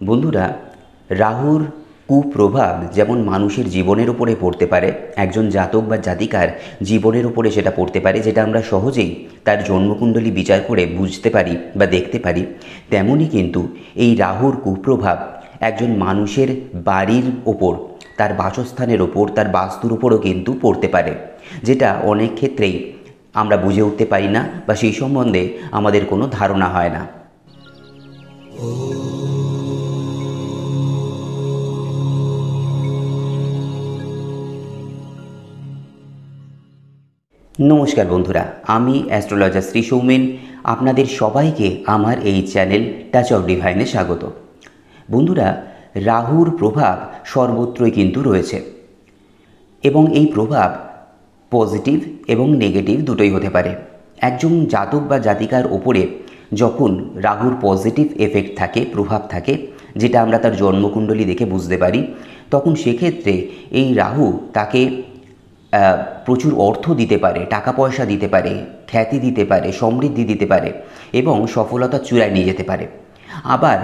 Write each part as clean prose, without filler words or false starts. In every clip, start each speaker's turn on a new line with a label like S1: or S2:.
S1: বন্ধুরা, রাহুর কুপ্রভাব যেমন মানুষের জীবনের উপরে পড়তে পারে, একজন জাতক বা জাতিকার জীবনের উপরে সেটা পড়তে পারে, যেটা আমরা সহজেই তার জন্মকুণ্ডলী বিচার করে বুঝতে পারি বা দেখতে পারি। তেমনই কিন্তু এই রাহুর কুপ্রভাব একজন মানুষের বাড়ির ওপর, তার বাসস্থানের ওপর, তার বাস্তুর উপরও কিন্তু পড়তে পারে, যেটা অনেক ক্ষেত্রেই আমরা বুঝে উঠতে পারি না বা সেই সম্বন্ধে আমাদের কোনো ধারণা হয় না। নমস্কার বন্ধুরা, আমি অ্যাস্ট্রোলজার শ্রী সৌমেন। আপনাদের সবাইকে আমার এই চ্যানেল টাচ অফ ডিভাইনে স্বাগত। বন্ধুরা, রাহুর প্রভাব সর্বত্রই কিন্তু রয়েছে এবং এই প্রভাব পজিটিভ এবং নেগেটিভ দুটোই হতে পারে। একজন জাতক বা জাতিকার ওপরে যখন রাহুর পজিটিভ এফেক্ট থাকে, প্রভাব থাকে, যেটা আমরা তার জন্মকুণ্ডলী দেখে বুঝতে পারি, তখন সেক্ষেত্রে এই রাহু তাকে প্রচুর অর্থ দিতে পারে, টাকা পয়সা দিতে পারে, খ্যাতি দিতে পারে, সমৃদ্ধি দিতে পারে এবং সফলতার চূড়ায় নিয়ে যেতে পারে। আবার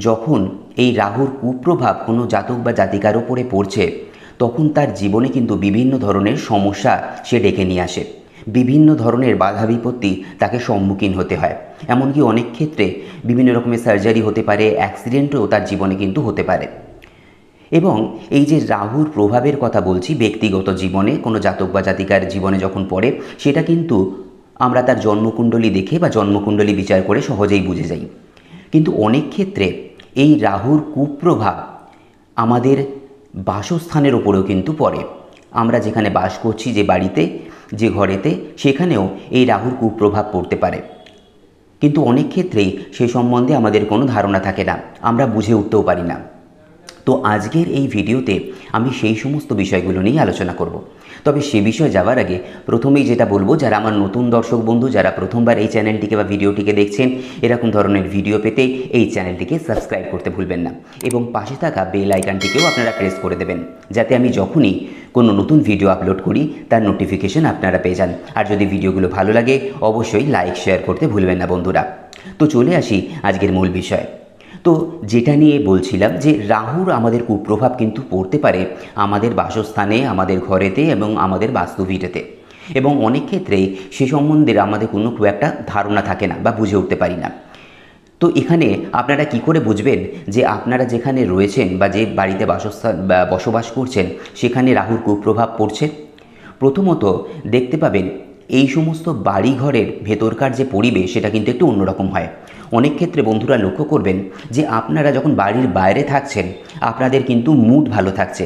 S1: যখন এই রাহুর কুপ্রভাব কোনো জাতক বা জাতিকার ওপরে পড়ছে, তখন তার জীবনে কিন্তু বিভিন্ন ধরনের সমস্যা সে ডেকে নিয়ে আসে, বিভিন্ন ধরনের বাধা বিপত্তি তাকে সম্মুখীন হতে হয়। এমনকি অনেক ক্ষেত্রে বিভিন্ন রকমের সার্জারি হতে পারে, অ্যাক্সিডেন্টও তার জীবনে কিন্তু হতে পারে। এবং এই যে রাহুর প্রভাবের কথা বলছি, ব্যক্তিগত জীবনে কোনো জাতক বা জাতিকার জীবনে যখন পড়ে, সেটা কিন্তু আমরা তার জন্মকুণ্ডলী দেখে বা জন্মকুণ্ডলী বিচার করে সহজেই বুঝে যাই। কিন্তু অনেক ক্ষেত্রে এই রাহুর কুপ্রভাব আমাদের বাসস্থানের ওপরেও কিন্তু পড়ে। আমরা যেখানে বাস করছি, যে বাড়িতে, যে ঘরেতে, সেখানেও এই রাহুর কুপ্রভাব পড়তে পারে। কিন্তু অনেক ক্ষেত্রেই সে সম্বন্ধে আমাদের কোনো ধারণা থাকে না, আমরা বুঝে উঠতেও পারি না। তো আজকের এই ভিডিওতে আমি সেই সমস্ত বিষয়গুলো নিয়ে আলোচনা করব। তবে সে বিষয়ে যাওয়ার আগে প্রথমেই যেটা বলবো, যারা আমার নতুন দর্শক বন্ধু, যারা প্রথমবার এই চ্যানেলটিকে বা ভিডিওটিকে দেখছেন, এরকম ধরনের ভিডিও পেতে এই চ্যানেলটিকে সাবস্ক্রাইব করতে ভুলবেন না এবং পাশে থাকা বেল আইকনটিকেও আপনারা প্রেস করে দেবেন, যাতে আমি যখনই কোনো নতুন ভিডিও আপলোড করি তার নোটিফিকেশন আপনারা পেয়ে যান। আর যদি ভিডিওগুলো ভালো লাগে, অবশ্যই লাইক শেয়ার করতে ভুলবেন না বন্ধুরা। তো চলে আসি আজকের মূল বিষয়। তো যেটা নিয়ে বলছিলাম, যে রাহুর আমাদের কুপ্রভাব কিন্তু পড়তে পারে আমাদের বাসস্থানে, আমাদের ঘরেতে এবং আমাদের বাস্তুভিটেতে। এবং অনেক ক্ষেত্রেই সে সম্বন্ধে আমাদের কোনো খুব একটা ধারণা থাকে না বা বুঝে উঠতে পারি না। তো এখানে আপনারা কি করে বুঝবেন যে আপনারা যেখানে রয়েছেন বা যে বাড়িতে বাসস্থান বা বসবাস করছেন সেখানে রাহুর কুপ্রভাব পড়ছে? প্রথমত দেখতে পাবেন, এই সমস্ত বাড়িঘরের ভেতরকার যে পরিবেশ, সেটা কিন্তু একটু অন্যরকম হয়। অনেক ক্ষেত্রে বন্ধুরা লক্ষ্য করবেন যে আপনারা যখন বাড়ির বাইরে থাকছেন, আপনাদের কিন্তু মুড ভালো থাকছে,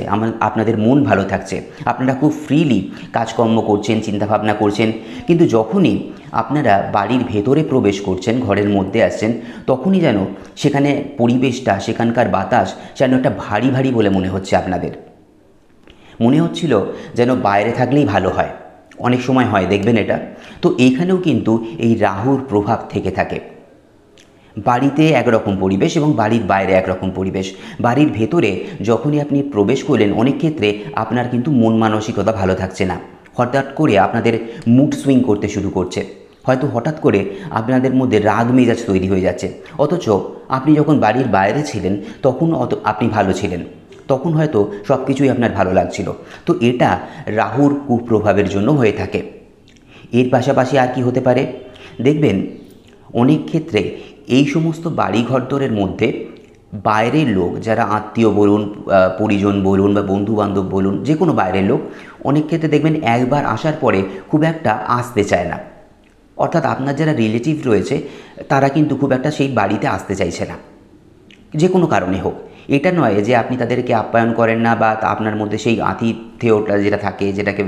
S1: আপনাদের মন ভালো থাকছে, আপনারা খুব ফ্রিলি কাজকর্ম করছেন, চিন্তাভাবনা করছেন। কিন্তু যখনই আপনারা বাড়ির ভেতরে প্রবেশ করছেন, ঘরের মধ্যে আসছেন, তখনই যেন সেখানে পরিবেশটা, সেখানকার বাতাস যেন একটা ভারী ভারী বলে মনে হচ্ছে। আপনাদের মনে হচ্ছিল যেন বাইরে থাকলেই ভালো হয়। অনেক সময় হয়, দেখবেন এটা। তো এইখানেও কিন্তু এই রাহুর প্রভাব থেকে থাকে। বাড়িতে একরকম পরিবেশ এবং বাড়ির বাইরে একরকম পরিবেশ। বাড়ির ভেতরে যখনই আপনি প্রবেশ করলেন, অনেক ক্ষেত্রে আপনার কিন্তু মন মানসিকতা ভালো থাকছে না। হঠাৎ করে আপনাদের মুড সুইং করতে শুরু করছে। হয়তো হঠাৎ করে আপনাদের মধ্যে রাগ মেজাজ তৈরি হয়ে যাচ্ছে। অথচ আপনি যখন বাড়ির বাইরে ছিলেন, তখন আপনি ভালো ছিলেন, তখন হয়তো সব কিছুই আপনার ভালো লাগছিল। তো এটা রাহুর কুপ্রভাবের জন্য হয়ে থাকে। এর পাশাপাশি আর কি হতে পারে, দেখবেন অনেক ক্ষেত্রে এই সমস্ত বাড়িঘরদরের মধ্যে বাইরের লোক, যারা আত্মীয় বলুন, পরিজন বলুন বা বন্ধুবান্ধব বলুন, যে কোনো বাইরের লোক, অনেক ক্ষেত্রে দেখবেন একবার আসার পরে খুব একটা আসতে চায় না। অর্থাৎ আপনার যারা রিলেটিভ রয়েছে, তারা কিন্তু খুব একটা সেই বাড়িতে আসতে চাইছে না, যে কোনো কারণে হোক। এটা নয় যে আপনি তাদেরকে আপ্যায়ন করেন না বা আপনার মধ্যে সেই আতিথেয়তা যেটা থাকে, যেটাকে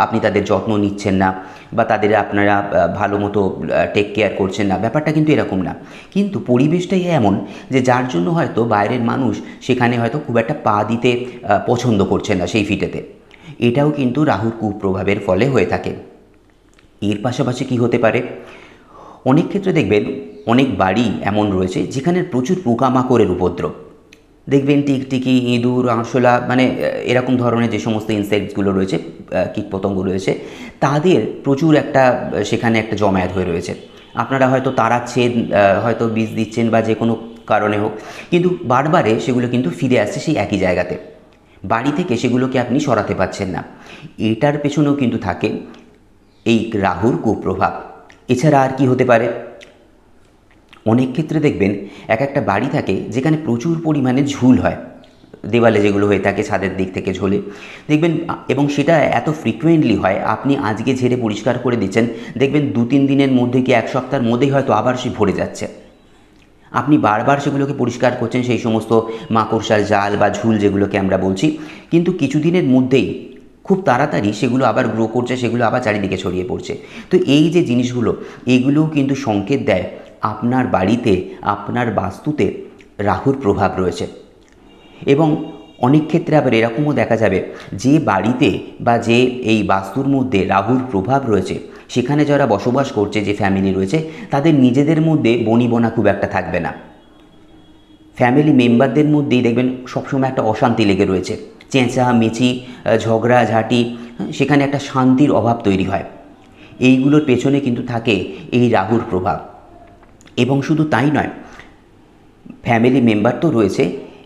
S1: আপনি তাদের যত্ন নিচ্ছেন না বা তাদের আপনারা ভালো মতো টেক কেয়ার করছেন না, ব্যাপারটা কিন্তু এরকম না। কিন্তু পরিবেশটাই এমন যে যার জন্য হয়তো বাইরের মানুষ সেখানে হয়তো খুব একটা পা দিতে পছন্দ করছেন না সেই ফিটেতে। এটাও কিন্তু রাহুর কুপ্রভাবের ফলে হয়ে থাকে। এর পাশাপাশি কি হতে পারে, অনেক ক্ষেত্রে দেখবেন অনেক বাড়ি এমন রয়েছে যেখানে প্রচুর পোকামাকড়ের উপদ্রব। দেখবেন টিকটিকি, ইঁদুর, আরশোলা, মানে এরকম ধরনের যে সমস্ত ইনসেক্টসগুলো রয়েছে, কীটপতঙ্গ রয়েছে, তাদের প্রচুর একটা সেখানে একটা জমায়েত হয়ে রয়েছে। আপনারা হয়তো তাড়াচ্ছেন, হয়তো বিষ দিচ্ছেন বা যে কোনো কারণে হোক, কিন্তু বারবারে সেগুলো কিন্তু ফিরে আসছে সেই একই জায়গাতে। বাড়ি থেকে সেগুলোকে আপনি সরাতে পারছেন না। এটার পেছনেও কিন্তু থাকে এই রাহুর কুপ্রভাব। এছাড়া আর কি হতে পারে? অনেক ক্ষেত্রে দেখবেন একটা বাড়ি থাকে যেখানে প্রচুর পরিমাণে ঝুল হয়, দেওয়ালে যেগুলো হয়ে থাকে ছাদের দিক থেকে ঝোলে দেখবেন, এবং সেটা এত ফ্রিকুয়েন্টলি হয়, আপনি আজকে ঝেড়ে পরিষ্কার করে দিচ্ছেন, দেখবেন 2-3 দিনের মধ্যে কি 1 সপ্তাহের মধ্যেই হয়তো আবার সে ভরে যাচ্ছে। আপনি বারবার সেগুলোকে পরিষ্কার করছেন, সেই সমস্ত মাকড়সার জাল বা ঝুল যেগুলোকে আমরা বলছি, কিন্তু কিছুদিনের মধ্যেই খুব তাড়াতাড়ি সেগুলো আবার গ্রো করছে, সেগুলো আবার চারিদিকে ছড়িয়ে পড়ছে। তো এই যে জিনিসগুলো, এগুলোও কিন্তু সংকেত দেয় আপনার বাড়িতে, আপনার বাস্তুতে রাহুর প্রভাব রয়েছে। এবং অনেক ক্ষেত্রে আবার এরকমও দেখা যাবে যে বাড়িতে বা যে এই বাস্তুর মধ্যে রাহুর প্রভাব রয়েছে, সেখানে যারা বসবাস করছে, যে ফ্যামিলি রয়েছে, তাদের নিজেদের মধ্যে বনিবনা খুব একটা থাকবে না। ফ্যামিলি মেম্বারদের মধ্যেই দেখবেন সবসময় একটা অশান্তি লেগে রয়েছে, চেঁচামেচি, ঝগড়াঝাঁটি, সেখানে একটা শান্তির অভাব তৈরি হয়। এইগুলোর পেছনে কিন্তু থাকে এই রাহুর প্রভাব। এবং শুধু তাই নয়, ফ্যামিলি মেম্বার তো রয়েছে,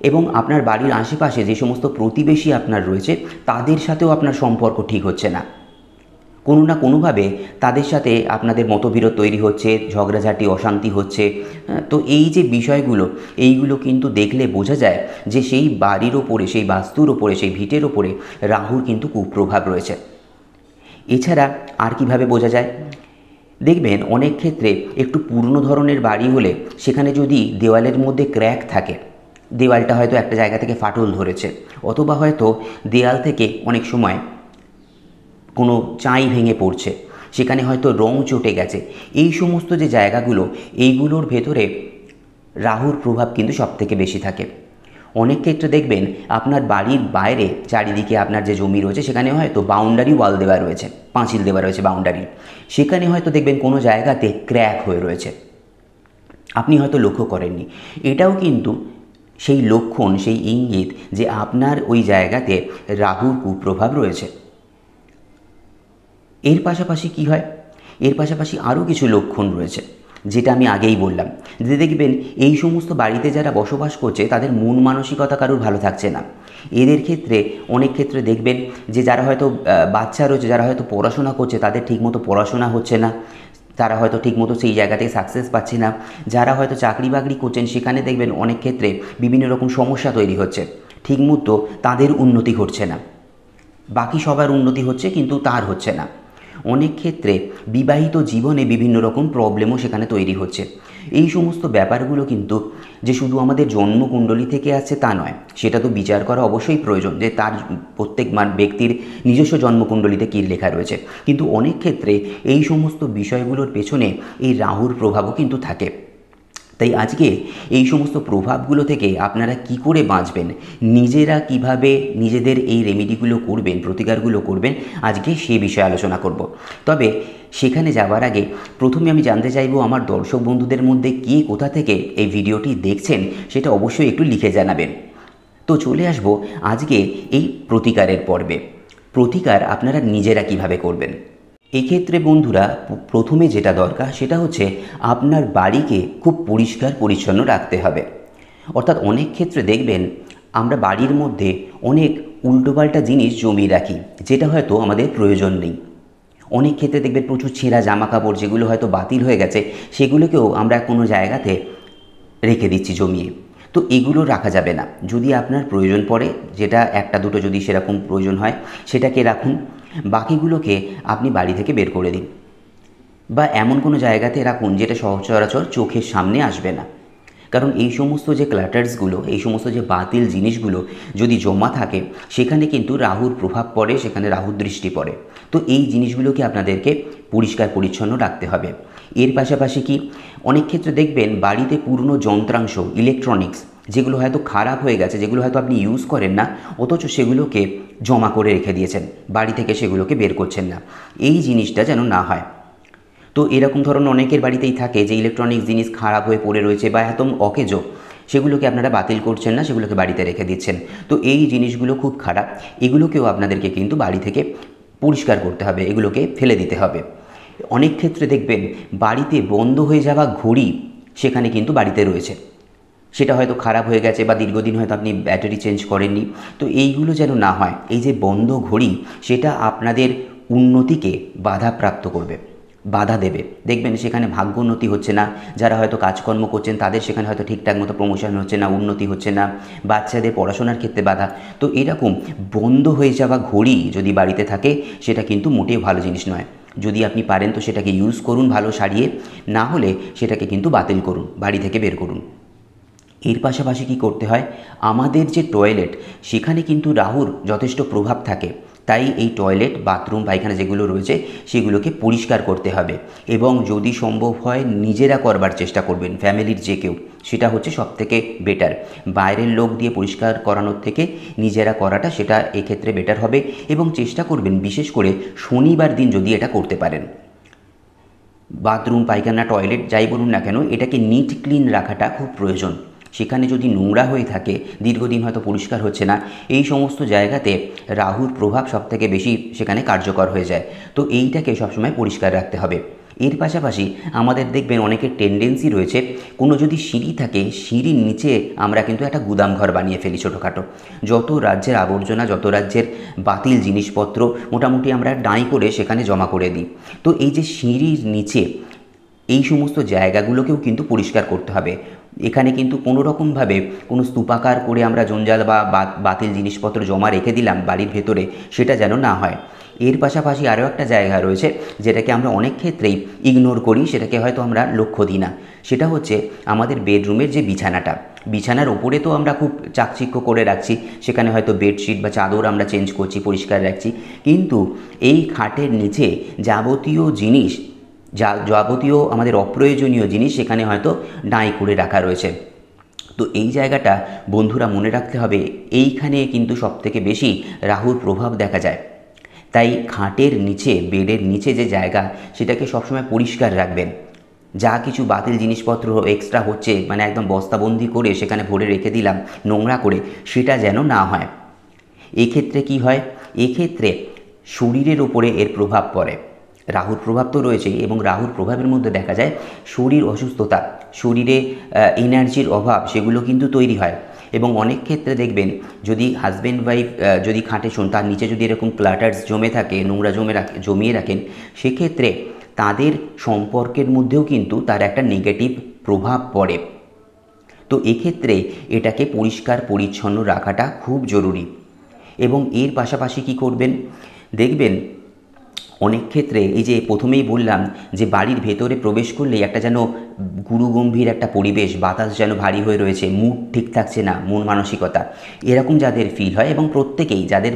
S1: এবং আপনার বাড়ির আশেপাশে যে সমস্ত প্রতিবেশী আপনার রয়েছে, তাদের সাথেও আপনার সম্পর্ক ঠিক হচ্ছে না। কোনো না কোনোভাবে তাদের সাথে আপনাদের মতবিরোধ তৈরি হচ্ছে, ঝগড়াঝাঁটি, অশান্তি হচ্ছে। তো এই যে বিষয়গুলো, এইগুলো কিন্তু দেখলে বোঝা যায় যে সেই বাড়ির ওপরে, সেই বাস্তুর ওপরে, সেই ভিটের ওপরে রাহুর কিন্তু কুপ্রভাব রয়েছে। এছাড়া আর কিভাবে বোঝা যায়? দেখবেন অনেক ক্ষেত্রে একটু পুরনো ধরনের বাড়ি হলে সেখানে যদি দেওয়ালের মধ্যে ক্র্যাক থাকে, দেওয়ালটা হয়তো একটা জায়গা থেকে ফাটল ধরেছে, অথবা হয়তো দেওয়াল থেকে অনেক সময় কোনো চাই ভেঙে পড়ছে, সেখানে হয়তো রং চটে গেছে, এই সমস্ত যে জায়গাগুলো, এইগুলোর ভেতরে রাহুর প্রভাব কিন্তু সবথেকে বেশি থাকে। অনেক ক্ষেত্রে দেখবেন আপনার বাড়ির বাইরে চারিদিকে আপনার যে জমি রয়েছে, সেখানে হয়তো বাউন্ডারি ওয়াল দেওয়া রয়েছে, পাঁচিল দেওয়া রয়েছে বাউন্ডারির, সেখানে হয়তো দেখবেন কোনো জায়গাতে ক্র্যাক হয়ে রয়েছে, আপনি হয়তো লক্ষ্য করেননি। এটাও কিন্তু সেই লক্ষণ, সেই ইঙ্গিত যে আপনার ওই জায়গাতে রাহুর কুপ্রভাব রয়েছে। এর পাশাপাশি কি হয়? এর পাশাপাশি আরও কিছু লক্ষণ রয়েছে, যেটা আমি আগেই বললাম, যে দেখবেন এই সমস্ত বাড়িতে যারা বসবাস করছে, তাদের মন মানসিকতা কারোর ভালো থাকছে না। এদের ক্ষেত্রে অনেক ক্ষেত্রে দেখবেন যে যারা হয়তো বাচ্চা রয়েছে, যারা হয়তো পড়াশোনা করছে, তাদের ঠিকমতো পড়াশোনা হচ্ছে না, তারা হয়তো ঠিকমতো সেই জায়গা থেকে সাকসেস পাচ্ছে না। যারা হয়তো চাকরি বাকরি করছেন, সেখানে দেখবেন অনেক ক্ষেত্রে বিভিন্ন রকম সমস্যা তৈরি হচ্ছে, ঠিকমতো তাদের উন্নতি ঘটছে না। বাকি সবার উন্নতি হচ্ছে, কিন্তু তার হচ্ছে না। অনেক ক্ষেত্রে বিবাহিত জীবনে বিভিন্ন রকম প্রবলেমও সেখানে তৈরি হচ্ছে। এই সমস্ত ব্যাপারগুলো কিন্তু যে শুধু আমাদের জন্মকুণ্ডলী থেকে আসছে তা নয়, সেটা তো বিচার করা অবশ্যই প্রয়োজন, যে তার প্রত্যেক ব্যক্তির নিজস্ব জন্মকুণ্ডলীতে কী লেখা রয়েছে। কিন্তু অনেক ক্ষেত্রে এই সমস্ত বিষয়গুলোর পেছনে এই রাহুর প্রভাবও কিন্তু থাকে। তাই আজকে এই সমস্ত প্রভাবগুলো থেকে আপনারা কি করে বাঁচবেন, নিজেরা কিভাবে নিজেদের এই রেমেডিগুলো করবেন, প্রতিকারগুলো করবেন, আজকে সে বিষয়ে আলোচনা করব। তবে সেখানে যাওয়ার আগে প্রথমে আমি জানতে চাইব, আমার দর্শক বন্ধুদের মধ্যে কে কোথা থেকে এই ভিডিওটি দেখছেন, সেটা অবশ্যই একটু লিখে জানাবেন। তো চলে আসব আজকে এই প্রতিকারের পর্বে। প্রতিকার আপনারা নিজেরা কিভাবে করবেন। এক্ষেত্রে বন্ধুরা, প্রথমে যেটা দরকার সেটা হচ্ছে আপনার বাড়িকে খুব পরিষ্কার পরিচ্ছন্ন রাখতে হবে। অর্থাৎ অনেক ক্ষেত্রে দেখবেন আমরা বাড়ির মধ্যে অনেক উল্টোপাল্টা জিনিস জমিয়ে রাখি, যেটা হয়তো আমাদের প্রয়োজন নেই। অনেক ক্ষেত্রে দেখবেন প্রচুর ছেঁড়া জামা কাপড়, যেগুলো হয়তো বাতিল হয়ে গেছে, সেগুলোকেও আমরা কোনো জায়গাতে রেখে দিচ্ছি জমিয়ে। তো এগুলো রাখা যাবে না। যদি আপনার প্রয়োজন পড়ে, যেটা একটা দুটো যদি সেরকম প্রয়োজন হয়, সেটাকে রাখুন। বাকিগুলোকে আপনি বাড়ি থেকে বের করে দিন, বা এমন কোনো জায়গাতে রাখুন যেটা সচরাচর চোখের সামনে আসবে না। কারণ এই সমস্ত যে ক্লাটার্সগুলো, এই সমস্ত যে বাতিল জিনিসগুলো যদি জমা থাকে, সেখানে কিন্তু রাহুর প্রভাব পড়ে, সেখানে রাহুর দৃষ্টি পড়ে। তো এই জিনিসগুলোকে আপনাদেরকে পরিষ্কার পরিচ্ছন্ন রাখতে হবে। এর পাশাপাশি কি, অনেক ক্ষেত্রে দেখবেন বাড়িতে পুরনো যন্ত্রাংশ, ইলেকট্রনিক্স, যেগুলো হয়তো খারাপ হয়ে গেছে, যেগুলো হয়তো আপনি ইউজ করেন না, অথচ সেগুলোকে জমা করে রেখে দিয়েছেন, বাড়ি থেকে সেগুলোকে বের করছেন না। এই জিনিসটা যেন না হয়। তো এরকম ধরনের অনেকের বাড়িতেই থাকে যে ইলেকট্রনিক্স জিনিস খারাপ হয়ে পড়ে রয়েছে বা একদম অকেজো, সেগুলোকে আপনারা বাতিল করছেন না, সেগুলোকে বাড়িতে রেখে দিচ্ছেন। তো এই জিনিসগুলো খুব খারাপ, এগুলোকেও আপনাদেরকে কিন্তু বাড়ি থেকে পরিষ্কার করতে হবে, এগুলোকে ফেলে দিতে হবে। অনেক ক্ষেত্রে দেখবেন বাড়িতে বন্ধ হয়ে যাওয়া ঘড়ি সেখানে কিন্তু বাড়িতে রয়েছে। সেটা হয়তো খারাপ হয়ে গেছে বা দীর্ঘদিন হয়তো আপনি ব্যাটারি চেঞ্জ করেননি। তো এইগুলো যেন না হয়, এই যে বন্ধ ঘড়ি সেটা আপনাদের উন্নতিকে বাধাপ্রাপ্ত করবে, বাধা দেবে। দেখবেন সেখানে ভাগ্যোন্নতি হচ্ছে না, যারা হয়তো কাজকর্ম করছেন তাদের সেখানে হয়তো ঠিকঠাক মতো প্রমোশন হচ্ছে না, উন্নতি হচ্ছে না, বাচ্চাদের পড়াশোনার ক্ষেত্রে বাধা। তো এরকম বন্ধ হয়ে যাওয়া ঘড়ি যদি বাড়িতে থাকে সেটা কিন্তু মোটেও ভালো জিনিস নয়। যদি আপনি পারেন তো সেটাকে ইউজ করুন ভালো সারিয়ে, না হলে সেটাকে কিন্তু বাতিল করুন, বাড়ি থেকে বের করুন। এর পাশাপাশি কি করতে হয়, আমাদের যে টয়লেট সেখানে কিন্তু রাহুর যথেষ্ট প্রভাব থাকে। তাই এই টয়লেট, বাথরুম, পায়খানা যেগুলো রয়েছে সেগুলোকে পরিষ্কার করতে হবে এবং যদি সম্ভব হয় নিজেরা করবার চেষ্টা করবেন, ফ্যামিলির যে কেউ, সেটা হচ্ছে সবথেকে বেটার। বাইরের লোক দিয়ে পরিষ্কার করানোর থেকে নিজেরা করাটা সেটা এক্ষেত্রে বেটার হবে। এবং চেষ্টা করবেন বিশেষ করে শনিবার দিন যদি এটা করতে পারেন। বাথরুম, পায়খানা, টয়লেট যাই বলুন না কেন, এটাকে নিট ক্লিন রাখাটা খুব প্রয়োজন। সেখানে যদি নোংরা হয়ে থাকে, দীর্ঘদিন হয়তো পরিষ্কার হচ্ছে না, এই সমস্ত জায়গাতে রাহুর প্রভাব সবথেকে বেশি সেখানে কার্যকর হয়ে যায়। তো এইটাকে সবসময় পরিষ্কার রাখতে হবে। এর পাশাপাশি আমাদের দেখবেন অনেকের টেন্ডেন্সি রয়েছে, কোনো যদি সিঁড়ি থাকে সিঁড়ির নিচে আমরা কিন্তু একটা গুদাম ঘর বানিয়ে ফেলি ছোটোখাটো। যত রাজ্যের আবর্জনা, যত রাজ্যের বাতিল জিনিসপত্র মোটামুটি আমরা ডাঁই করে সেখানে জমা করে দিই। তো এই যে সিঁড়ির নিচে এই সমস্ত জায়গাগুলোকেও কিন্তু পরিষ্কার করতে হবে। এখানে কিন্তু কোনো রকমভাবে কোনো স্তূপাকার করে আমরা জঞ্জাল বা বাতিল জিনিসপত্র জমা রেখে দিলাম বাড়ির ভেতরে, সেটা যেন না হয়। এর পাশাপাশি আরও একটা জায়গা রয়েছে যেটাকে আমরা অনেক ক্ষেত্রেই ইগনোর করি, সেটাকে হয়তো আমরা লক্ষ্য দিই না। সেটা হচ্ছে আমাদের বেডরুমের যে বিছানাটা, বিছানার ওপরে তো আমরা খুব চাকচিক্য করে রাখছি, সেখানে হয়তো বেডশিট বা চাদর আমরা চেঞ্জ করছি, পরিষ্কার রাখছি, কিন্তু এই খাটের নিচে যাবতীয় জিনিস, যাবতীয় আমাদের অপ্রয়োজনীয় জিনিস সেখানে হয়তো ডাঁই করে রাখা রয়েছে। তো এই জায়গাটা বন্ধুরা মনে রাখতে হবে, এইখানে কিন্তু সবথেকে বেশি রাহুর প্রভাব দেখা যায়। তাই খাটের নিচে, বেডের নিচে যে জায়গা সেটাকে সবসময় পরিষ্কার রাখবেন। যা কিছু বাতিল জিনিসপত্র এক্সট্রা হচ্ছে, মানে একদম বস্তাবন্দি করে সেখানে ভরে রেখে দিলাম নোংরা করে, সেটা যেন না হয়। এক্ষেত্রে কি হয়, এক্ষেত্রে শরীরের উপরে এর প্রভাব পড়ে। রাহুর প্রভাব তো রয়েছেই, এবং রাহুর প্রভাবের মধ্যে দেখা যায় শরীর অসুস্থতা, শরীরে এনার্জির অভাব সেগুলো কিন্তু তৈরি হয়। এবং অনেক ক্ষেত্রে দেখবেন যদি হাজব্যান্ড ওয়াইফ যদি খাটে শোন, তার নিচে যদি এরকম ক্লাটার্স জমে থাকে, নোংরা জমিয়ে রাখেন, সেক্ষেত্রে তাদের সম্পর্কের মধ্যেও কিন্তু তার একটা নেগেটিভ প্রভাব পড়ে। তো এক্ষেত্রে এটাকে পরিষ্কার পরিচ্ছন্ন রাখাটা খুব জরুরি। এবং এর পাশাপাশি কি করবেন, দেখবেন অনেক ক্ষেত্রে এই যে প্রথমেই বললাম যে বাড়ির ভেতরে প্রবেশ করলেই একটা যেন গুরুগম্ভীর একটা পরিবেশ, বাতাস যেন ভারী হয়ে রয়েছে, মুড ঠিক থাকছে না, মন মানসিকতা, এরকম যাদের ফিল হয়, এবং প্রত্যেকেই যাদের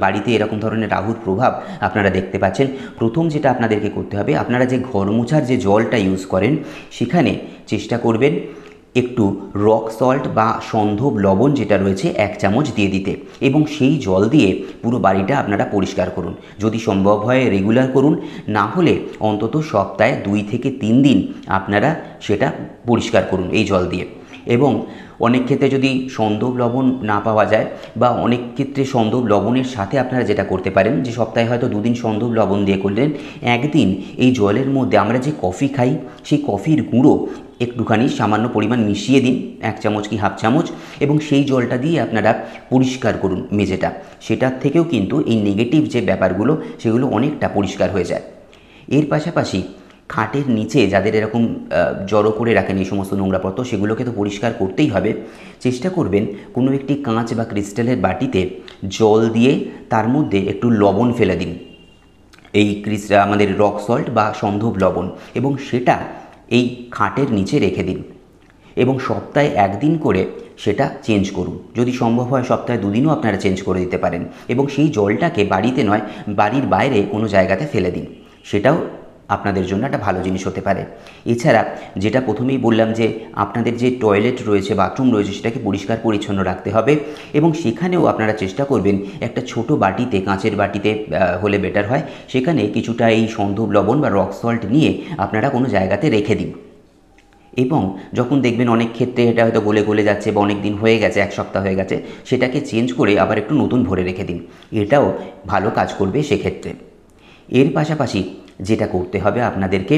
S1: বাড়িতে এরকম ধরনের রাহুর প্রভাব আপনারা দেখতে পাচ্ছেন, প্রথম যেটা আপনাদেরকে করতে হবে, আপনারা যে ঘর মোছার যে জলটা ইউজ করেন সেখানে চেষ্টা করবেন একটু রক সল্ট বা সন্ধব লবণ যেটা রয়েছে 1 চামচ দিয়ে দিতে, এবং সেই জল দিয়ে পুরো বাড়িটা আপনারা পরিষ্কার করুন। যদি সম্ভব হয় রেগুলার করুন, না হলে অন্তত সপ্তাহে 2 থেকে 3 দিন আপনারা সেটা পরিষ্কার করুন এই জল দিয়ে। এবং অনেক ক্ষেত্রে যদি সন্দব লবণ না পাওয়া যায়, বা অনেক ক্ষেত্রে সন্দব লবণের সাথে আপনারা যেটা করতে পারেন, যে সপ্তাহে হয়তো 2 দিন সন্দব লবণ দিয়ে করলেন, একদিন এই জলের মধ্যে আমরা যে কফি খাই সেই কফির গুঁড়ো একটুখানি সামান্য পরিমাণ মিশিয়ে দিন, 1 চামচ কি হাফ চামচ, এবং সেই জলটা দিয়ে আপনারা পরিষ্কার করুন মেঝেটা। সেটার থেকেও কিন্তু এই নেগেটিভ যে ব্যাপারগুলো সেগুলো অনেকটা পরিষ্কার হয়ে যায়। এর পাশাপাশি খাটের নিচে যাদের এরকম জড়ো করে রাখেন এই সমস্ত নোংরাপত্র, সেগুলোকে তো পরিষ্কার করতেই হবে। চেষ্টা করবেন কোনো একটি কাঁচ বা ক্রিস্টালের বাটিতে জল দিয়ে তার মধ্যে একটু লবণ ফেলে দিন, এই আমাদের রক সল্ট বা সন্ধব লবণ, এবং সেটা এই খাটের নিচে রেখে দিন, এবং সপ্তাহে 1 দিন করে সেটা চেঞ্জ করুন। যদি সম্ভব হয় সপ্তাহে 2 দিনও আপনারা চেঞ্জ করে দিতে পারেন, এবং সেই জলটাকে বাড়িতে নয় বাড়ির বাইরে কোনো জায়গাতে ফেলে দিন, সেটাও আপনাদের জন্য একটা ভালো জিনিস হতে পারে। এছাড়া যেটা প্রথমেই বললাম যে আপনাদের যে টয়লেট রয়েছে, বাথরুম রয়েছে, সেটাকে পরিষ্কার পরিচ্ছন্ন রাখতে হবে, এবং সেখানেও আপনারা চেষ্টা করবেন একটা ছোট বাটিতে, কাঁচের বাটিতে হলে বেটার হয়, সেখানে কিছুটা এই সন্ধব লবণ বা রক সল্ট নিয়ে আপনারা কোনো জায়গাতে রেখে দিন। এবং যখন দেখবেন অনেক ক্ষেত্রে এটা হয়তো গলে গলে যাচ্ছে বা অনেক দিন হয়ে গেছে, 1 সপ্তাহ হয়ে গেছে, সেটাকে চেঞ্জ করে আবার একটু নতুন ভরে রেখে দিন, এটাও ভালো কাজ করবে সেক্ষেত্রে। এর পাশাপাশি যেটা করতে হবে আপনাদেরকে,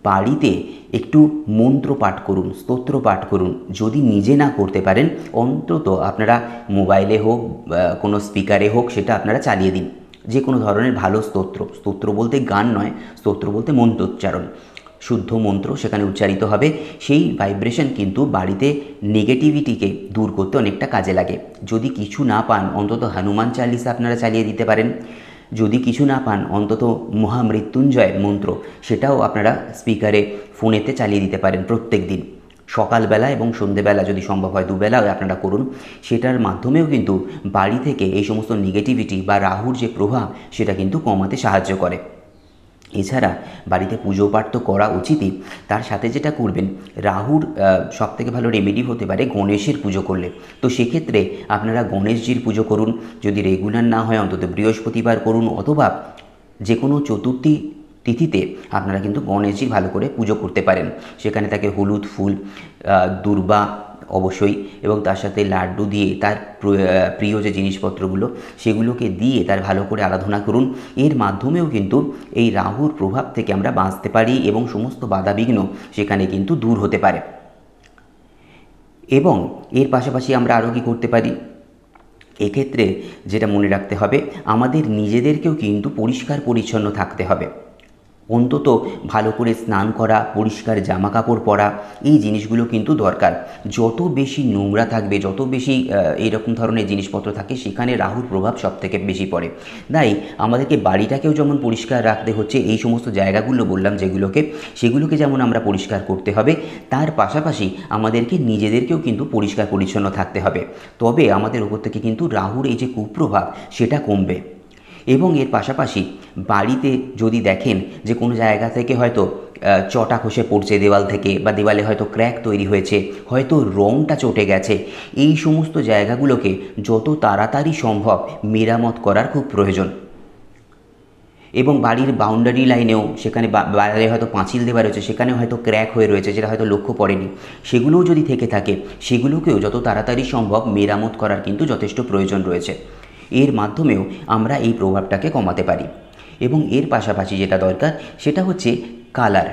S1: বাড়িতে একটু মন্ত্র পাঠ করুন, স্তোত্র পাঠ করুন। যদি নিজে না করতে পারেন, অন্তত আপনারা মোবাইলে হোক কোনো স্পিকারে হোক সেটা আপনারা চালিয়ে দিন। যে কোনো ধরনের ভালো স্তোত্র বলতে গান নয়, স্তোত্র বলতে মন্ত্রোচ্চারণ, শুদ্ধ মন্ত্র সেখানে উচ্চারিত হবে। সেই ভাইব্রেশন কিন্তু বাড়িতে নেগেটিভিটিকে দূর করতে অনেকটা কাজে লাগে। যদি কিছু না পান, অন্তত হনুমান চালিসা আপনারা চালিয়ে দিতে পারেন। যদি কিছু না পান, অন্তত মহামৃত্যুঞ্জয় মন্ত্র সেটাও আপনারা স্পিকারে ফোনেতে চালিয়ে দিতে পারেন প্রত্যেক দিন, সকালবেলা এবং সন্ধেবেলা যদি সম্ভব হয় দুবেলা আপনারা করুন। সেটার মাধ্যমেও কিন্তু বাড়ি থেকে এই সমস্ত নেগেটিভিটি বা রাহুর যে প্রভাব সেটা কিন্তু কমাতে সাহায্য করে। এছাড়া বাড়িতে পুজো পাঠ তো করা উচিতই, তার সাথে যেটা করবেন, রাহুর সবথেকে ভালো রেমেডি হতে পারে গণেশের পুজো করলে। তো সেক্ষেত্রে আপনারা গণেশজির পুজো করুন, যদি রেগুলার না হয় অন্তত বৃহস্পতিবার করুন, অথবা যে কোনো চতুর্থী তিথিতে আপনারা কিন্তু গণেশজির ভালো করে পুজো করতে পারেন। সেখানে তাকে হলুদ ফুল, দূর্বা অবশ্যই, এবং তার সাথে লাড্ডু দিয়ে তার প্রিয় যে জিনিসপত্রগুলো সেগুলোকে দিয়ে তার ভালো করে আরাধনা করুন। এর মাধ্যমেও কিন্তু এই রাহুর প্রভাব থেকে আমরা বাঁচতে পারি এবং সমস্ত বাধাবিঘ্ন সেখানে কিন্তু দূর হতে পারে। এবং এর পাশাপাশি আমরা আরও কী করতে পারি, এক্ষেত্রে যেটা মনে রাখতে হবে, আমাদের নিজেদেরকেও কিন্তু পরিষ্কার পরিচ্ছন্ন থাকতে হবে। অন্তত ভালো করে স্নান করা, পরিষ্কার জামা কাপড় পরা, এই জিনিসগুলো কিন্তু দরকার। যত বেশি নোংরা থাকবে, যত বেশি এইরকম ধরনের জিনিসপত্র থাকে, সেখানে রাহুর প্রভাব সবথেকে বেশি পড়ে। তাই আমাদেরকে বাড়িটাকেও যেমন পরিষ্কার রাখতে হচ্ছে, এই সমস্ত জায়গাগুলো বললাম সেগুলোকে যেমন আমরা পরিষ্কার করতে হবে, তার পাশাপাশি আমাদেরকে নিজেদেরকেও কিন্তু পরিষ্কার পরিচ্ছন্ন থাকতে হবে। তবে আমাদের ওপর থেকে কিন্তু রাহুর এই যে কুপ্রভাব সেটা কমবে। এবং এর পাশাপাশি বাড়িতে যদি দেখেন যে কোনো জায়গা থেকে হয়তো চটা খসে পড়ছে দেওয়াল থেকে, বা দেওয়ালে হয়তো ক্র্যাক তৈরি হয়েছে, হয়তো রঙটা চটে গেছে, এই সমস্ত জায়গাগুলোকে যত তাড়াতাড়ি সম্ভব মেরামত করার খুব প্রয়োজন। এবং বাড়ির বাউন্ডারি লাইনেও, সেখানে বাইরে হয়তো পাঁচিল দেওয়া রয়েছে, সেখানে হয়তো ক্র্যাক হয়ে রয়েছে যেটা হয়তো লক্ষ্য পড়েনি, সেগুলোও যদি থেকে থাকে সেগুলোকেও যত তাড়াতাড়ি সম্ভব মেরামত করার কিন্তু যথেষ্ট প্রয়োজন রয়েছে। এর মাধ্যমেও আমরা এই প্রভাবটাকে কমাতে পারি। এবং এর পাশাপাশি যেটা দরকার সেটা হচ্ছে কালার।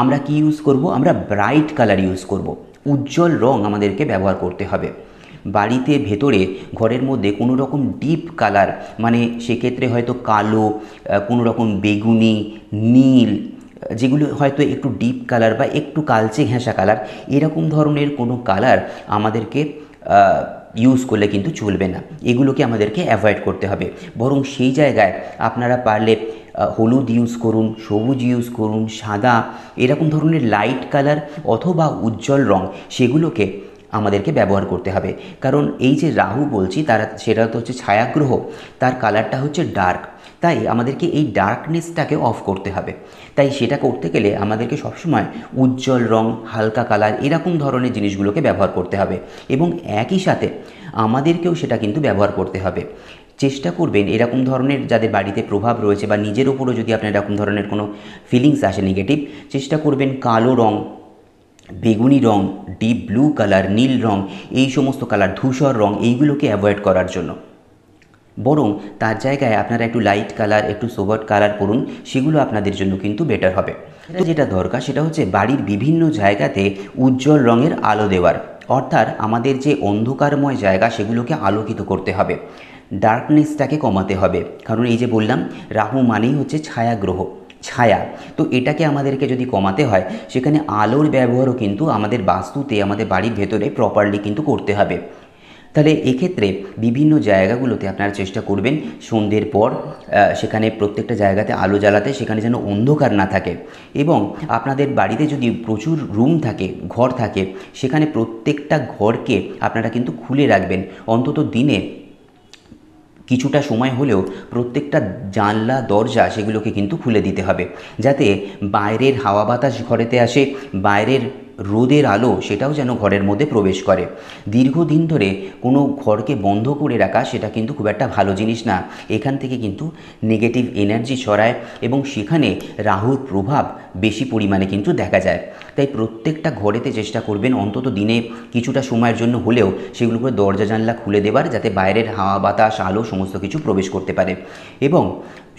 S1: আমরা কি ইউজ করব? আমরা ব্রাইট কালার ইউজ করব। উজ্জ্বল রং আমাদেরকে ব্যবহার করতে হবে। বাড়িতে ভেতরে ঘরের মধ্যে কোনো রকম ডিপ কালার, মানে সেক্ষেত্রে হয়তো কালো, কোনো রকম বেগুনি, নীল, যেগুলো হয়তো একটু ডিপ কালার বা একটু কালচে ঘেঁষা কালার, এরকম ধরনের কোনো কালার আমাদেরকে ইউজ করলে কিন্তু চলবে না। এগুলোকে আমাদেরকে অ্যাভয়েড করতে হবে। বরং সেই জায়গায় আপনারা পারলে হলুদ ইউজ করুন, সবুজ ইউজ করুন, সাদা, এরকম ধরনের লাইট কালার অথবা উজ্জ্বল রং, সেগুলোকে আমাদেরকে ব্যবহার করতে হবে। কারণ এই যে রাহু বলছি সেটা তো হচ্ছে ছায়াগ্রহ, তার কালারটা হচ্ছে ডার্ক। তাই আমাদেরকে এই ডার্কনেসটাকে অফ করতে হবে। তাই সেটা করতে গেলে আমাদেরকে সবসময় উজ্জ্বল রং, হালকা কালার, এরকম ধরনের জিনিসগুলোকে ব্যবহার করতে হবে। এবং একই সাথে আমাদেরকেও সেটা কিন্তু ব্যবহার করতে হবে। চেষ্টা করবেন এরকম ধরনের যাদের বাড়িতে প্রভাব রয়েছে, বা নিজের উপরও যদি আপনার এরকম ধরনের কোনো ফিলিংস আসে নেগেটিভ, চেষ্টা করবেন কালো রং, বেগুনি রং, ডিপ ব্লু কালার, নীল রং, এই সমস্ত কালার, ধূসর রং, এইগুলোকে অ্যাভয়েড করার জন্য। বরং তার জায়গায় আপনারা একটু লাইট কালার, একটু সোবার কালার করুন, সেগুলো আপনাদের জন্য কিন্তু বেটার হবে। তো যেটা দরকার সেটা হচ্ছে বাড়ির বিভিন্ন জায়গাতে উজ্জ্বল রঙের আলো দেওয়ার, অর্থাৎ আমাদের যে অন্ধকারময় জায়গা সেগুলোকে আলোকিত করতে হবে, ডার্কনেসটাকে কমাতে হবে। কারণ এই যে বললাম, রাহু মানেই হচ্ছে ছায়াগ্রহ, ছায়া। তো এটাকে আমাদেরকে যদি কমাতে হয়, সেখানে আলোর ব্যবহারও কিন্তু আমাদের বাস্তুতে, আমাদের বাড়ির ভেতরে প্রপারলি কিন্তু করতে হবে। তাহলে এক্ষেত্রে বিভিন্ন জায়গাগুলোতে আপনারা চেষ্টা করবেন সন্ধ্যের পর সেখানে প্রত্যেকটা জায়গাতে আলো জ্বালাতে, সেখানে যেন অন্ধকার না থাকে। এবং আপনাদের বাড়িতে যদি প্রচুর রুম থাকে, ঘর থাকে, সেখানে প্রত্যেকটা ঘরকে আপনারা কিন্তু খুলে রাখবেন। অন্তত দিনে কিছুটা সময় হলেও প্রত্যেকটা জানলা দরজা সেগুলোকে কিন্তু খুলে দিতে হবে, যাতে বাইরের হাওয়া বাতাস ঘরেতে আসে, বাইরের রোদের আলো সেটাও যেন ঘরের মধ্যে প্রবেশ করে। দীর্ঘদিন ধরে কোনো ঘরকে বন্ধ করে রাখা সেটা কিন্তু খুব একটা ভালো জিনিস না। এখান থেকে কিন্তু নেগেটিভ এনার্জি ছড়ায় এবং সেখানে রাহুর প্রভাব বেশি পরিমাণে কিন্তু দেখা যায়। তাই প্রত্যেকটা ঘরেতে চেষ্টা করবেন অন্তত দিনে কিছুটা সময়ের জন্য হলেও সেগুলোকে দরজা জানলা খুলে দেবার, যাতে বাইরের হাওয়া বাতাস আলো সমস্ত কিছু প্রবেশ করতে পারে। এবং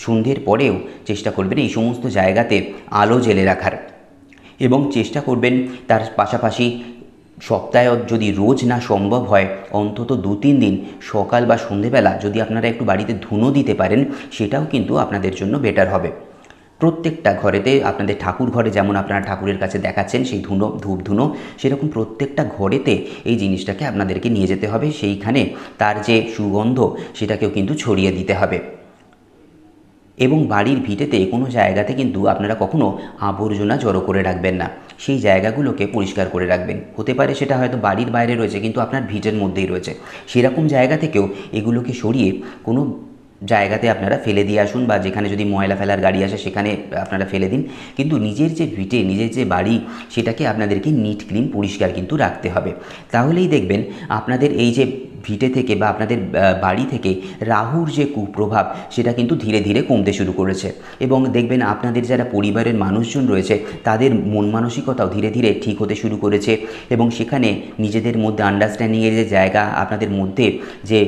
S1: সন্ধ্যের পরেও চেষ্টা করবেন এই সমস্ত জায়গাতে আলো জ্বেলে রাখার, এবং চেষ্টা করবেন তার পাশাপাশি সপ্তাহে যদি রোজ না সম্ভব হয় অন্তত 2-3 দিন সকাল বা সন্ধেবেলা যদি আপনারা একটু বাড়িতে ধুনো দিতে পারেন, সেটাও কিন্তু আপনাদের জন্য বেটার হবে। প্রত্যেকটা ঘরেতে, আপনাদের ঠাকুর ঘরে যেমন আপনারা ঠাকুরের কাছে দেখাচ্ছেন সেই ধূপ ধুনো, সেরকম প্রত্যেকটা ঘরেতে এই জিনিসটাকে আপনাদেরকে নিয়ে যেতে হবে। সেইখানে তার যে সুগন্ধ সেটাকেও কিন্তু ছড়িয়ে দিতে হবে। এবং বাড়ির ভিটেতে কোনো জায়গাতে কিন্তু আপনারা কখনো আবর্জনা জড়ো করে রাখবেন না, সেই জায়গাগুলোকে পরিষ্কার করে রাখবেন। হতে পারে সেটা হয়তো বাড়ির বাইরে রয়েছে কিন্তু আপনার ভিটের মধ্যেই রয়েছে, সেরকম জায়গা থেকেও এগুলোকে সরিয়ে কোনো জায়গাতে আপনারা ফেলে দিয়ে আসুন, বা যেখানে যদি ময়লা ফেলার গাড়ি আসে সেখানে আপনারা ফেলে দিন। কিন্তু নিজের যে ভিটে, নিজের যে বাড়ি, সেটাকে আপনাদেরকে নিট ক্লিন পরিষ্কার কিন্তু রাখতে হবে। তাহলেই দেখবেন আপনাদের এই যে ভিটে থেকে বা আপনাদের বাড়ি থেকে রাহুর যে কুপ্রভাব সেটা কিন্তু ধীরে ধীরে কমতে শুরু করেছে, এবং দেখবেন আপনাদের যারা পরিবারের মানুষজন রয়েছে তাদের মন মানসিকতাও ধীরে ধীরে ঠিক হতে শুরু করেছে, এবং সেখানে নিজেদের মধ্যে আন্ডারস্ট্যান্ডিংয়ের যে জায়গা, আপনাদের মধ্যে যে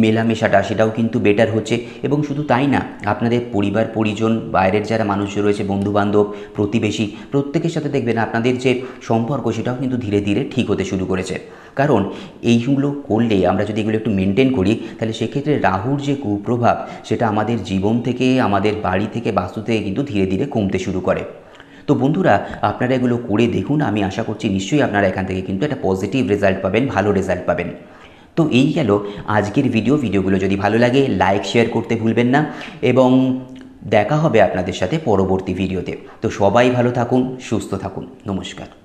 S1: মেলামেশাটা সেটাও কিন্তু বেটার হচ্ছে। এবং শুধু তাই না, আপনাদের পরিবার পরিজন, বাইরের যারা মানুষজন রয়েছে, বন্ধুবান্ধব, প্রতিবেশী, প্রত্যেকের সাথে দেখবেন আপনাদের যে সম্পর্ক সেটাও কিন্তু ধীরে ধীরে ঠিক হতে শুরু করেছে। কারণ এইগুলো করলে, আমরা যদি এগুলো একটু মেনটেন করি, তাহলে সেক্ষেত্রে রাহুর যে কুপ্রভাব সেটা আমাদের জীবন থেকে, আমাদের বাড়ি থেকে, বাস্তু থেকে কিন্তু ধীরে ধীরে কমতে শুরু করে। তো বন্ধুরা, আপনারা এগুলো করে দেখুন, আমি আশা করছি নিশ্চয়ই আপনারা এখান থেকে কিন্তু একটা পজিটিভ রেজাল্ট পাবেন, ভালো রেজাল্ট পাবেন। তো এই গেল আজকের ভিডিওগুলো যদি ভালো লাগে লাইক শেয়ার করতে ভুলবেন না, এবং দেখা হবে আপনাদের সাথে পরবর্তী ভিডিওতে। তো সবাই ভালো থাকুন, সুস্থ থাকুন, নমস্কার।